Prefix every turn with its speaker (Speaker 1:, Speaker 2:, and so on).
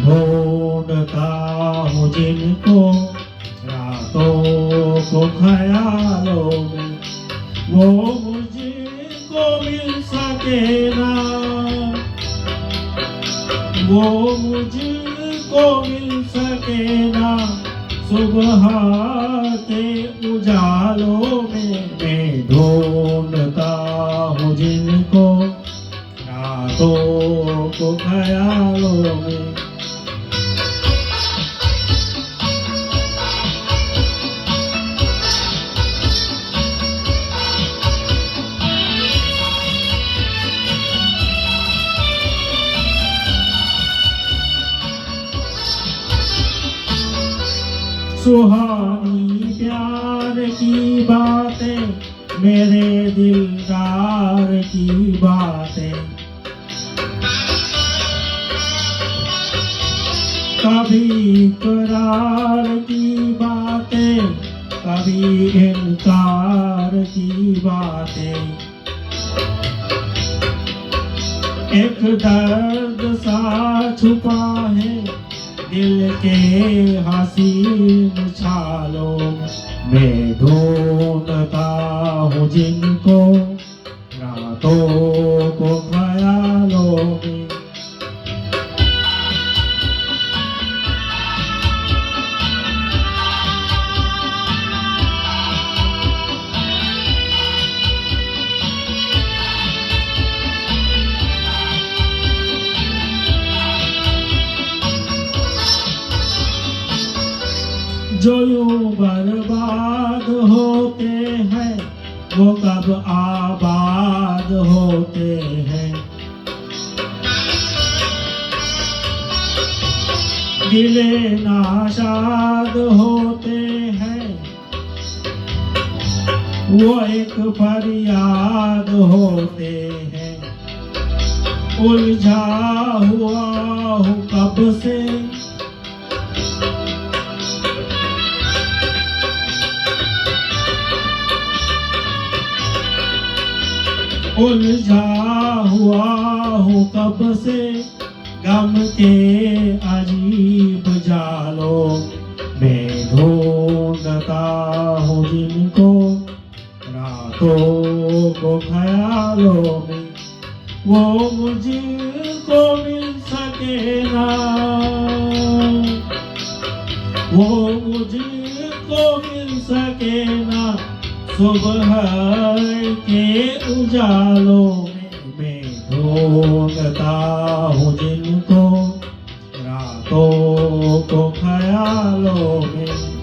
Speaker 1: ढूंढता हूँ जिनको रातों को ख्यालों में, वो मुझको मिल सके ना, वो मुझको मिल सके ना। सुबह के उजालों में मैं ढूंढता हूँ जिनको रातों को ख्यालों में। सुहानी प्यार की बातें, मेरे दिलदार की बातें, कभी करार की बातें, कभी इनकार की बातें। एक दर्द सा छुपा है दिल के हसीन छालों में, मैं ढूंढता हूँ जिनको रातों को ख्यालों में। जो यूं बर्बाद होते हैं वो कब आबाद होते हैं। दिले नाशाद होते हैं वो एक फरियाद होते हैं। उलझा हुआ हूँ कब से उलझा हुआ हूँ कब से गम के अजीब जालों में, ढूंढता हूँ जिनको रातों को ख्यालों में, वो मुझको मिल सके ना, वो मुझको मिल सके ना। सुबह के उजालों में मैं ढूंढता हूँ जिनको रातों को ख्यालों में।